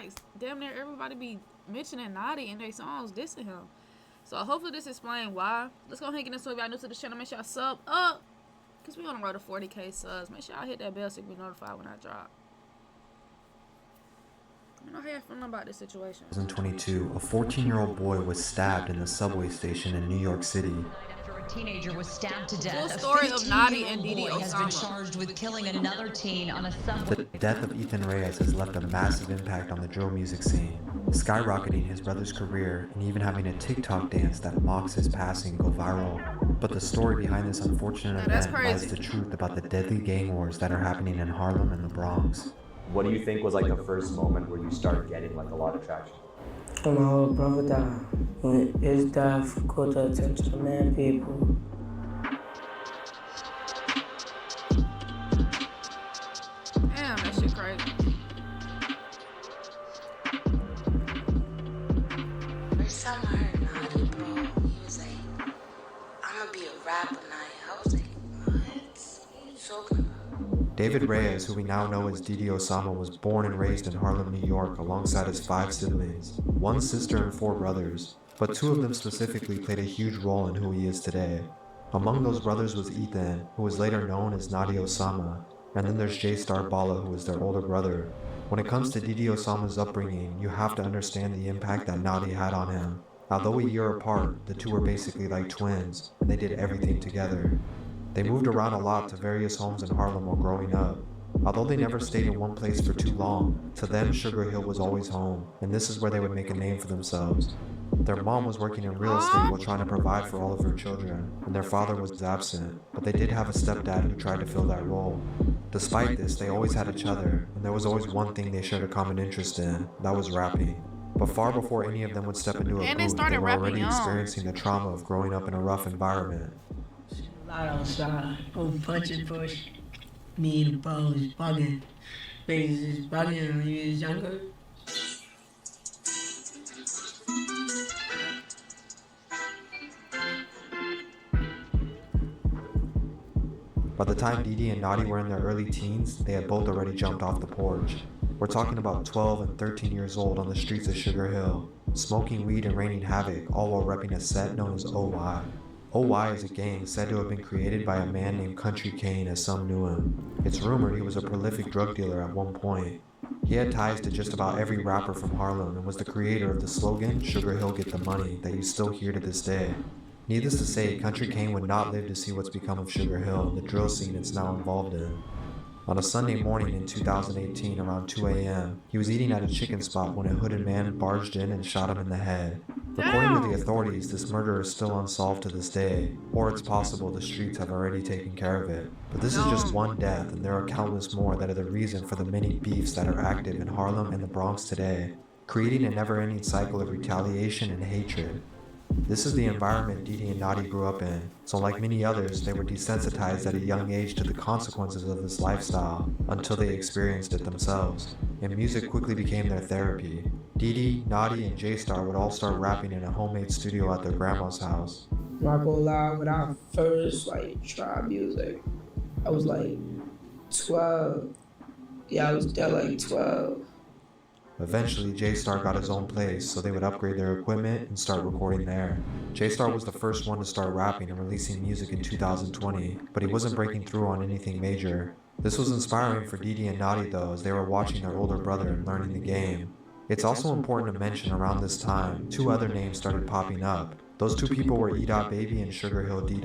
like damn near everybody be mentioning Notti in their songs, dissing him. So hopefully this explains why. Let's go ahead and get into it. If y'all new to the channel, make sure y'all sub up, because we on the road to 40K subs. Make sure y'all hit that bell so you can be notified when I drop. I don't know how y'all feeling about this situation. 2022, a 14-year-old boy was stabbed in the subway station in New York City. After a teenager was stabbed to death, Full story of Notti and boy Notti has been Osama. charged with killing another teen on a subway. The death of Ethan Reyes has left a massive impact on the drill music scene, skyrocketing his brother's career and even having a TikTok dance that mocks his passing go viral. But the story behind this unfortunate event lies the truth about the deadly gang wars that are happening in Harlem and the Bronx. What do you think was like the first moment where you started getting like a lot of traction? When my old brother died, when his death caught the attention of many people. Damn, that shit crazy. First time I heard Notti, bro, he was like, I'ma be a rapper now. I was like, what? What you talking about? David Reyes, who we now know as Notti Osama, was born and raised in Harlem, New York, alongside his 5 siblings, 1 sister and 4 brothers, but 2 of them specifically played a huge role in who he is today. Among those brothers was Ethan, who was later known as Notti Osama, and then there's J-Star Balla, who was their older brother. When it comes to Notti Osama's upbringing, you have to understand the impact that Notti had on him. Although a year apart, the two were basically like twins, and they did everything together. They moved around a lot to various homes in Harlem while growing up. Although they never stayed in one place for too long, to them Sugar Hill was always home, and this is where they would make a name for themselves. Their mom was working in real estate while trying to provide for all of her children, and their father was absent, but they did have a stepdad who tried to fill that role. Despite this, they always had each other, and there was always one thing they shared a common interest in, that was rapping. But far before any of them would step into a booth, they were already experiencing the trauma of growing up in a rough environment. Outside, punch and push. Me and the bro was bugging. Niggas was bugging when he was younger. By the time Didi and Notti were in their early teens, they had both already jumped off the porch. We're talking about 12 and 13 years old on the streets of Sugar Hill, smoking weed and raining havoc, all while repping a set known as OY. OY is a gang said to have been created by a man named Country Kane, as some knew him. It's rumored he was a prolific drug dealer at one point. He had ties to just about every rapper from Harlem and was the creator of the slogan, "Sugar Hill get the money," that you still hear to this day. Needless to say, Country Kane would not live to see what's become of Sugar Hill, the drill scene it's now involved in. On a Sunday morning in 2018 around 2 a.m., he was eating at a chicken spot when a hooded man barged in and shot him in the head. According to the authorities, this murder is still unsolved to this day, or it's possible the streets have already taken care of it. But this is just one death, and there are countless more that are the reason for the many beefs that are active in Harlem and the Bronx today, creating a never-ending cycle of retaliation and hatred. This is the environment Didi and Notti grew up in, so like many others, they were desensitized at a young age to the consequences of this lifestyle until they experienced it themselves, and music quickly became their therapy. Didi, Notti, and J-Star would all start rapping in a homemade studio at their grandma's house. Not gonna lie, when I first tried music, I was 12. Yeah, I was there 12. Eventually, J-Star got his own place, so they would upgrade their equipment and start recording there. J-Star was the first one to start rapping and releasing music in 2020, but he wasn't breaking through on anything major. This was inspiring for Didi and Notti though, as they were watching their older brother and learning the game. It's also important to mention around this time, 2 other names started popping up. Those 2 people were E.Baby and Sugar Hill D.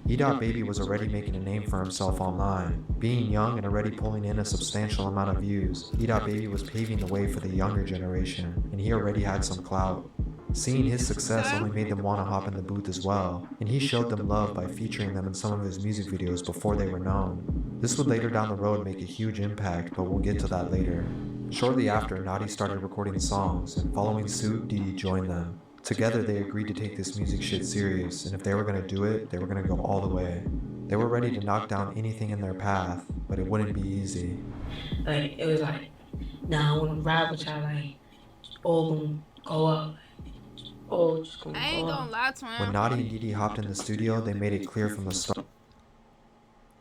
E.Baby was already making a name for himself online. Being young and already pulling in a substantial amount of views, E.Baby was paving the way for the younger generation, and he already had some clout. Seeing his success only made them want to hop in the booth as well, and he showed them love by featuring them in some of his music videos before they were known. This would later down the road make a huge impact, but we'll get to that later. Shortly after, Notti started recording songs, and following suit, Didi joined them. Together, they agreed to take this music shit serious, and if they were going to do it, they were going to go all the way. They were ready to knock down anything in their path, but it wouldn't be easy. It was nah, I want to rap with y'all, all gonna go up. All just gonna I ain't gonna lie to him. When Notti and Didi hopped in the studio, they made it clear from the start.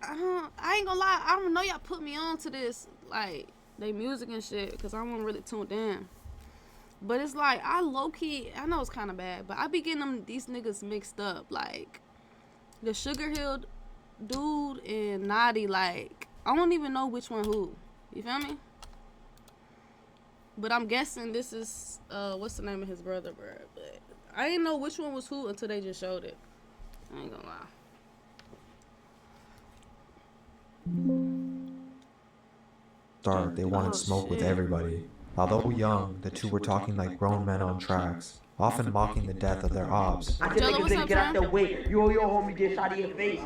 I ain't gonna lie, I don't know y'all put me on to this. they music and shit, because I wasn't really tuned in. But it's like, I low-key, I know it's kind of bad, but I be getting these niggas mixed up. Like, the Sugar Hill dude and Notti, like, I don't even know which one who. You feel me? But I'm guessing this is, what's the name of his brother, bro? But I didn't know which one was who until they just showed it. I ain't gonna lie. They wanted smoke with everybody. Although young, the two were talking like grown men on tracks, often mocking the death of their ops. I just niggas didn't get out the way. You or your homie get shot in your face.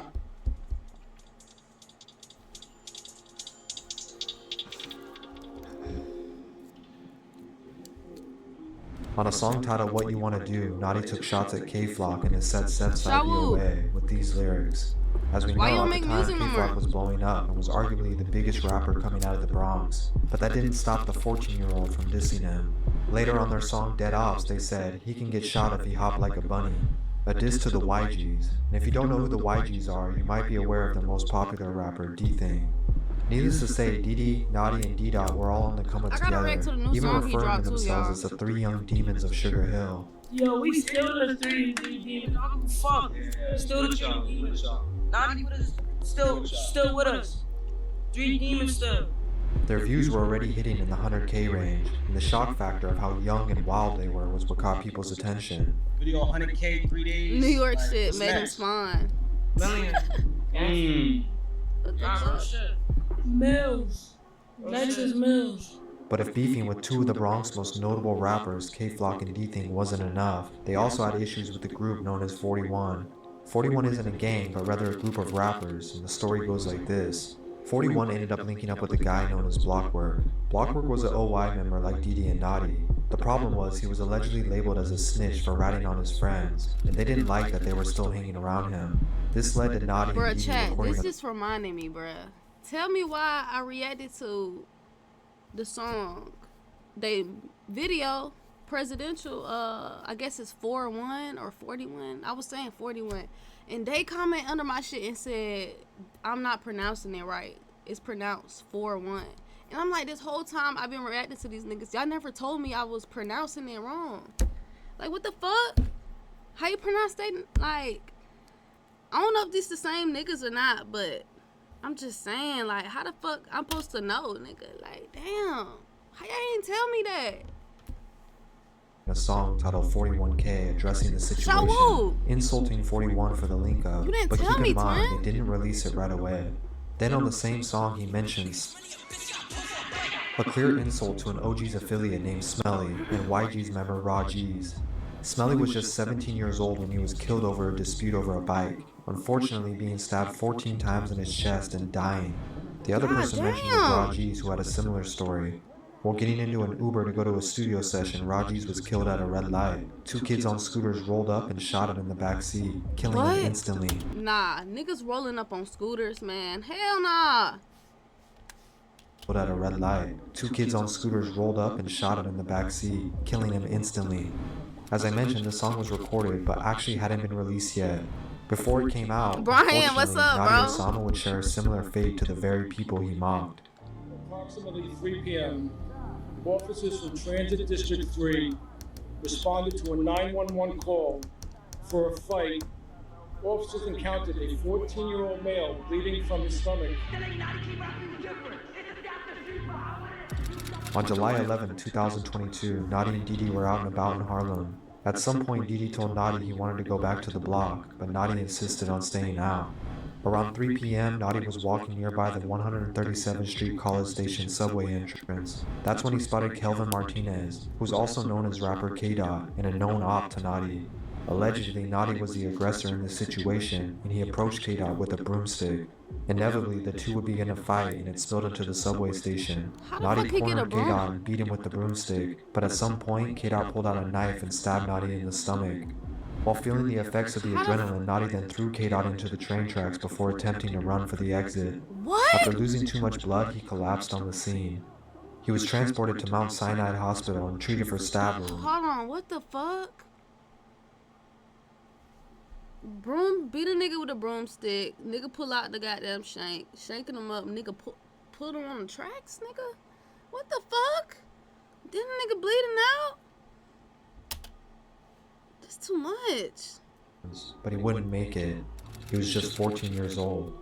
On a song titled What You Wanna Do, Notti took shots at K-Flock and his set sets DOA with these lyrics. As we know, at the time, K-Flock was blowing up and was arguably the biggest rapper coming out of the Bronx. But that didn't stop the 14-year-old from dissing him. Later on their song Dead Ops, they said, he can get shot if he hopped like a bunny. A diss to the YGs. And if you don't know who the YGs are, you might be aware of the most popular rapper, D-Thing. Needless to say, Didi, Notti, and D-Dot were all on the come up together, even referring to themselves as the three young demons of Sugar Hill. Yo, we still the three demons. I don't give a fuck. Still the three demons. Notti with us. Still with us. Three demons still. Their views were already hitting in the 100K range, and the shock factor of how young and wild they were was what caught people's attention. Video 100K, 3 days. New York shit made him spawn. Mills. Nexus Mills. But if beefing with two of the Bronx's most notable rappers, K-Flock and D-Thing, wasn't enough, they also had issues with the group known as 41. 41 isn't a gang, but rather a group of rappers, and the story goes like this. 41 ended up linking up with a guy known as Blockwork. Blockwork was an OY member like Didi and Notti. The problem was he was allegedly labeled as a snitch for ratting on his friends, and they didn't like that they were still hanging around him. This led to Notti and Didi recording this just reminded me, bruh. Tell me why I reacted to the song, they video, presidential, I guess it's 4-1 or 41. I was saying 41. And they comment under my shit and said, I'm not pronouncing it right. It's pronounced 4-1. And I'm like, this whole time I've been reacting to these niggas. Y'all never told me I was pronouncing it wrong. Like, what the fuck? How you pronounce that? Like, I don't know if this the same niggas or not, but I'm just saying, like, how the fuck I'm supposed to know, nigga? Like, damn. How y'all didn't tell me that? A song titled 41K addressing the situation, insulting 41 for the link up, but keep in mind, they didn't release it right away. Then on the same song he mentions a clear insult to an OG's affiliate named Smelly and YG's member Raw G's. Smelly was just 17 years old when he was killed over a dispute over a bike, unfortunately being stabbed 14 times in his chest and dying. The other person mentioned was Raw G's, who had a similar story. While getting into an Uber to go to a studio session, Raji's was killed at a red light. Two kids on scooters rolled up and shot him in the back seat, killing him instantly. Nah, niggas rolling up on scooters, man. Hell nah. At a red light, two kids on scooters rolled up and shot him in the back seat, killing him instantly. As I mentioned, the song was recorded, but actually hadn't been released yet. Before it came out, Brian, what's up, Notti Osama would share a similar fate to the very people he mocked. Approximately 3 p.m., officers from Transit District 3 responded to a 911 call for a fight. Officers encountered a 14-year-old male bleeding from his stomach. On July 11, 2022, Notti and Didi were out and about in Harlem. At some point, Didi told Notti he wanted to go back to the block, but Notti insisted on staying out. Around 3 p.m., Notti was walking nearby the 137th Street College Station subway entrance. That's when he spotted Kelvin Martinez, who's also known as rapper K-Dot and a known op to Notti. Allegedly, Notti was the aggressor in this situation, and he approached K-Dot with a broomstick. Inevitably, the two would begin a fight, and it spilled into the subway station. Notti cornered K-Dot and beat him with the broomstick, but at some point, K-Dot pulled out a knife and stabbed Notti in the stomach. While feeling the effects of the adrenaline, Notti then threw K-Dot into the train tracks before attempting to run for the exit. After losing too much blood, he collapsed on the scene. He was transported to Mount Sinai Hospital and treated for stab wounds. Hold on, what the fuck? Beat a nigga with a broomstick. Nigga pull out the goddamn shank. Shanking him up. Nigga put him on the tracks, nigga? What the fuck? Didn't a nigga bleeding out? That's too much. But he wouldn't make it. He was just 14 years old.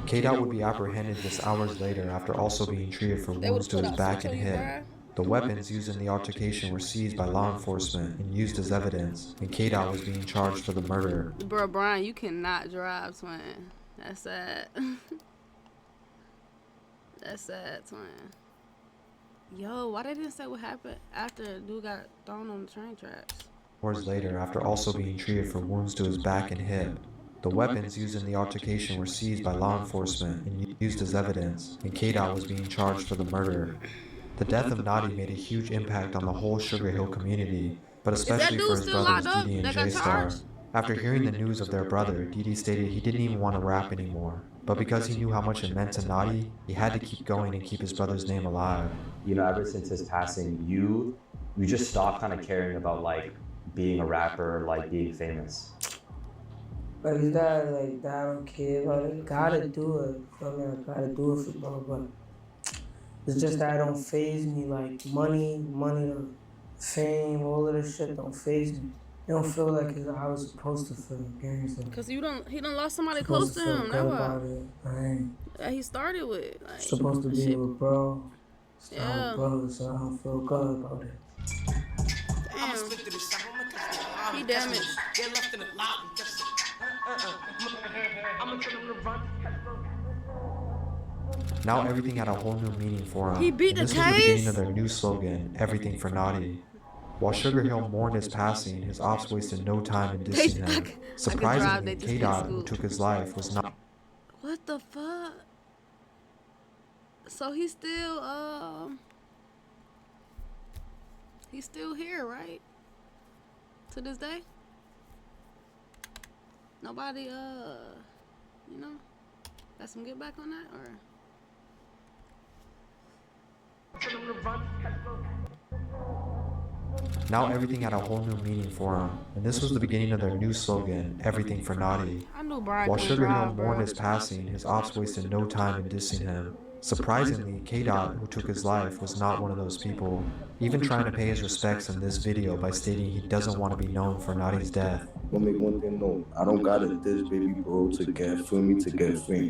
K-Dot would be apprehended just hours later after also being treated for wounds to his back and hip. The weapons used in the altercation were seized by law enforcement and used as evidence, and K-Dot was being charged for the murder. Bro, Brian, you cannot drive, twin. That's sad. That's sad, twin. Yo, why they didn't say what happened after the dude got thrown on the train tracks? Hours later, after also being treated for wounds to his back and hip, the weapons used in the altercation were seized by law enforcement and used as evidence, and K-Dot was being charged for the murder. The death of Notti made a huge impact on the whole Sugar Hill community, but especially for his brothers Didi and J-Star. After hearing the news of their brother, Didi stated he didn't even want to rap anymore, but because he knew how much it meant to Notti, he had to keep going and keep his brother's name alive. You know, ever since his passing, you just stopped kind of caring about like being a rapper, like being famous. But it's not like that, I don't care about it. Gotta do it. I mean, I gotta do it for bro, but it's just that it don't faze me. Like money, fame, all of this shit don't faze me. It don't feel like it's how it's supposed to feel. Cause he done lost somebody close to him. That's why. That he started with. Like, supposed to be with bro. Yeah. Bro, so I don't feel good about it. Damn. He damaged. Get left in the lobby. I'm gonna tell him to run. Now everything had a whole new meaning for him. He beat the This was the beginning case? of their new slogan, Everything for Notti. While Sugar Hill mourned his passing, his ops wasted no time in dissing him. Surprisingly, K-Dot, who took his life, was not. What the fuck? So he's still here, right? To this day? Nobody you know, got some get back on that, or? Now everything had a whole new meaning for him, and this was the beginning of their new slogan, Everything for Notti. I knew Brian While could Sugar Hill drive, bro. mourned his passing, his ops wasted no time in dissing him. Surprisingly, K-Dot, who took his life, was not one of those people, even trying to pay his respects in this video by stating he doesn't want to be known for Notti's death. I'll make one thing known. I don't got it this baby bro to get fame.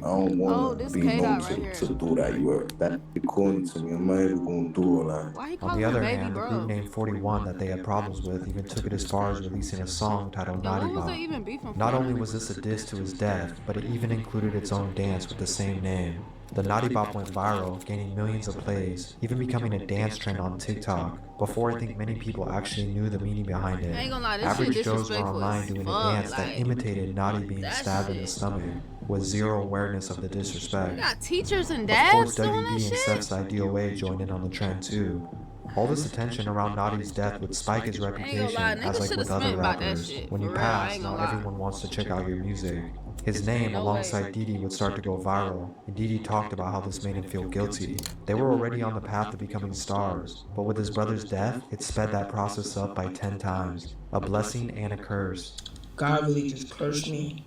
I don't want to be known to do that. You are that corny to me. I'm not even going to do all that. On the other hand, the group named 41 that they had problems with even took it as far as releasing a song titled Notti Bop. Not only was this a diss to his death, but it even included its own dance with the same name. The Notti Bop went viral, gaining millions of plays, even becoming a dance trend on TikTok, before I think many people actually knew the meaning behind it. Average Joes were online doing a dance that imitated Notti being stabbed in the stomach, with zero awareness of the disrespect. You got teachers and Of dads course, doing WB that and shit? Seth's Ideal Way joined in on the trend too. All this attention around Notti's death would spike his reputation, as like with other rappers. When you pass, now everyone wants to check out your music. His name, alongside Didi, would start to go viral, and Didi talked about how this made him feel guilty. They were already on the path to becoming stars, but with his brother's death, it sped that process up by 10 times. A blessing and a curse. God really just cursed me,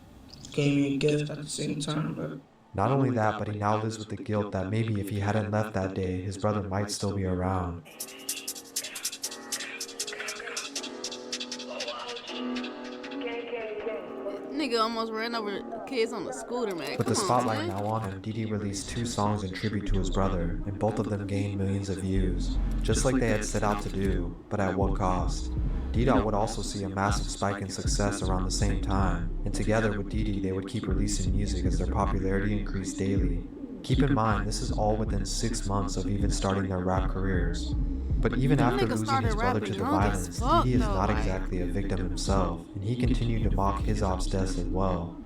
gave me a gift at the same time, but Not only that, but he now lives with the guilt that maybe if he hadn't left that day, his brother might still be around. Nigga almost ran over kids on the scooter, man. With the spotlight now on him, Didi released 2 songs in tribute to his brother, and both of them gained millions of views, just like they had set out to do, but at what cost? D-Dot would also see a massive spike in success around the same time, and together with Didi they would keep releasing music as their popularity increased daily. Keep in mind, this is all within 6 months of even starting their rap careers. But even after losing his brother to the violence, Didi is not exactly a victim himself, and he continued to mock his ops' deaths as well.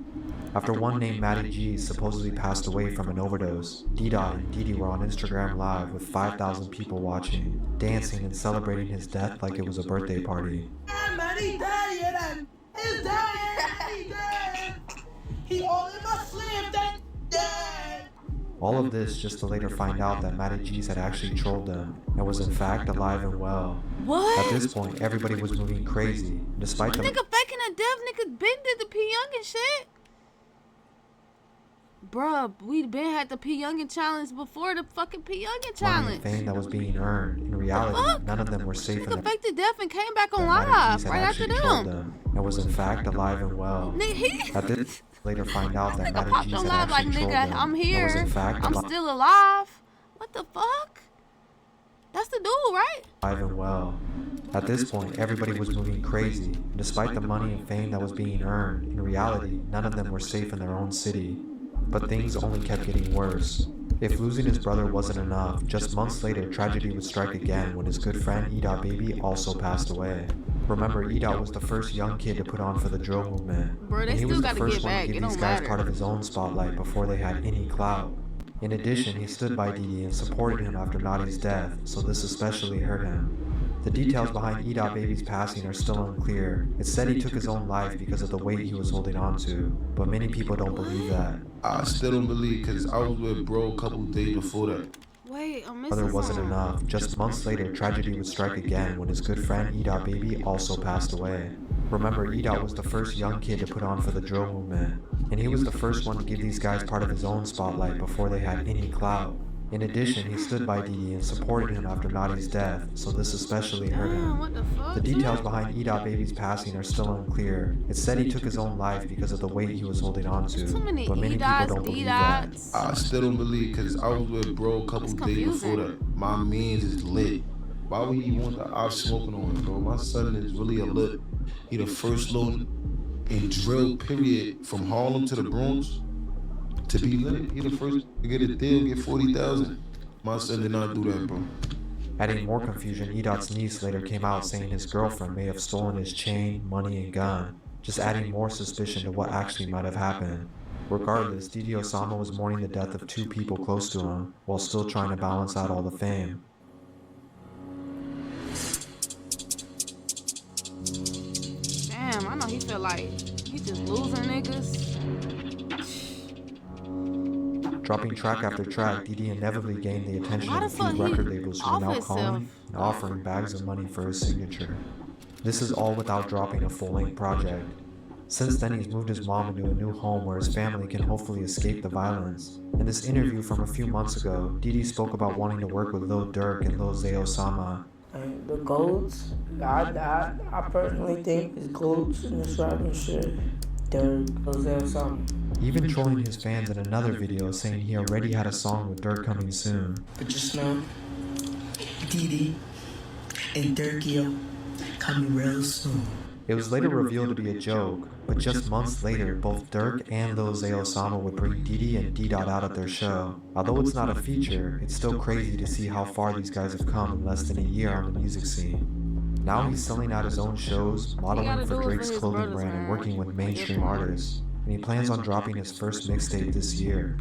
After one named Matty G supposedly passed away from an overdose, D-Dot and Didi were on Instagram Live with 5,000 people watching, dancing and celebrating his death like it was a birthday party. Matty dead, he's dead, he's dead. He all in my sleep, that dead. All of this just to later find out that Matty G's had actually trolled them, and was in fact alive and well. What? At this point, everybody was moving crazy, despite the Nigga faking a death, nigga been did the P Young and shit. Bruh, we been had the P. Youngin challenge before the fucking P. Youngin money and challenge. fame that was being earned. In reality, none of them were safe in Nigga their faked the death and came back on Matty live G's had right after actually killed them. them and was in fact alive and well. At this later find out that Nigga Matty popped G's on had live like, actually killed nigga, them I'm and was here. in fact I'm still alive. What the fuck? That's the dude, right? alive and well. At this point, everybody was moving crazy. And despite the money and fame that was being earned, in reality, none of them were safe in their own city. But things only kept getting worse. If losing his brother wasn't enough, just months later, tragedy would strike again when his good friend Baby also passed away. Remember, was the first young kid to put on for the drill movement. Bro, they and he still was the gotta first get one back. to give It these don't guys matter. part of his own spotlight before they had any clout. In addition, he stood by Didi and supported him after Notti's death, so this especially hurt him. The details behind Baby's passing are still unclear. It's said he took his own life because of the weight he was holding on to, but many people don't believe that. I still don't believe, because I was with bro a couple days before that. Wait, I'm missing Brother wasn't something. enough. Just months later, tragedy would strike again when his good friend Baby also passed away. Remember, was the first young kid to put on for the drill movement, and he was the first one to give these guys part of his own spotlight before they had any clout. In addition, he stood by Didi and supported him after Notti's death, so this especially hurt him. What the fuck? The details behind Baby's passing are still unclear. It's said he took his own life because of the weight he was holding on to, Too many but many people don't believe that. I still don't believe, because I was with bro a couple days before that. My man's is lit. Why would he want the op smoking on him, bro? My son is really a lit. He the first little in drill period from Harlem to the Bronx to be lit. He the first to get a deal, get 40,000. My son did not do that, bro. Adding more confusion, Edot's niece later came out saying his girlfriend may have stolen his chain, money, and gun, just adding more suspicion to what actually might have happened. Regardless, Notti Osama was mourning the death of two people close to him, while still trying to balance out all the fame. Damn, I know he feel like he just losing niggas. Dropping track after track, Didi inevitably gained the attention Why of a the few fuck he record labels who were now off calling himself? and offering bags of money for his signature. This is all without dropping a full-length project. Since then, he's moved his mom into a new home where his family can hopefully escape the violence. In this interview from a few months ago, Didi spoke about wanting to work with Lil Durk and Lil Osama. And the GOATs, I personally think is GOATs in this rapping shit. They're something. Even trolling his fans in another video saying he already had a song with Durk coming soon. But just know, Didi and Durkio coming real soon. It was later revealed to be a joke, but just months later, both Durk and Lil Osama would bring Didi and D-Dot out at their show. Although it's not a feature, it's still crazy to see how far these guys have come in less than a year on the music scene. Now he's selling out his own shows, modeling for Drake's clothing brand and working with mainstream artists. And he plans on dropping his first mixtape this year.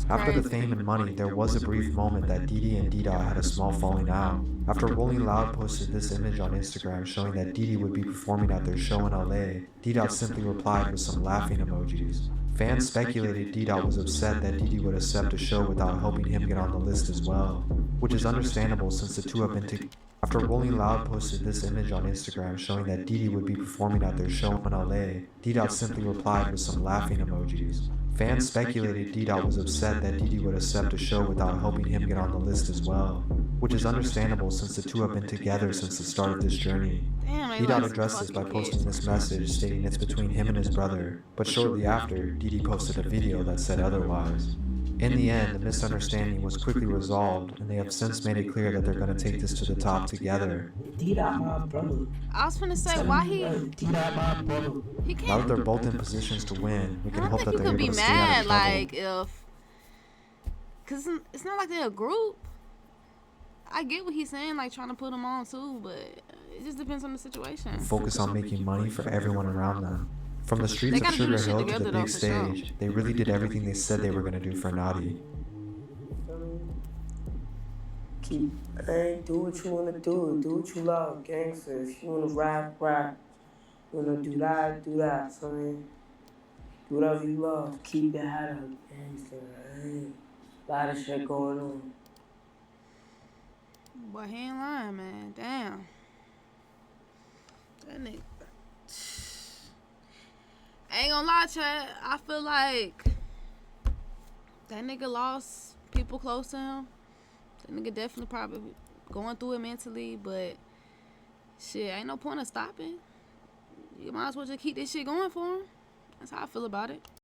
After the fame and money, there was a brief moment that Didi and D-Dot had a small falling out. After Rolling Loud posted this image on Instagram showing that Didi would be performing at their show in LA, D-Dot simply replied with some laughing emojis. Fans speculated D-Dot was upset that Didi would accept a show without helping him get on the list as well, which is understandable since the two have been together. After Rolling Loud posted this image on Instagram showing that Didi would be performing at their show in LA, D-Dot simply replied with some laughing emojis. Fans speculated D-Dot was upset that Didi would accept a show without helping him get on the list as well, which is understandable since the two have been together since the start of this journey. D-Dot addressed this by posting this message stating it's between him and his brother, but shortly after, Didi posted a video that said otherwise. In the end, the misunderstanding was quickly resolved, and they have since made it clear that they're going to take this to the top together. D-Dot my brother. I was finna say, why he D-Dot my brother. He can't. Now that they're both in positions to win, we can I hope don't that think you they're could able be to stay out mad, of trouble. like, cause it's not like they're a group. I get what he's saying, like trying to put them on too, but it just depends on the situation. Focus on making money for everyone around them. From the streets of gotta do Sugar this shit Hill to together, the though, big for sure. stage, they really did everything they said they were going to do for Notti. Hey, do what you wanna do what you love, gangster. If you wanna rap. You wanna do that, son. Do whatever you love, keep your head up, gangster. Hey, a lot of shit going on. Boy, he ain't lying, man. Damn. That nigga. I ain't gonna lie, Chad. I feel like That nigga lost people close to him. That nigga definitely probably going through it mentally, but shit, ain't no point of stopping. You might as well just keep this shit going for him. That's how I feel about it.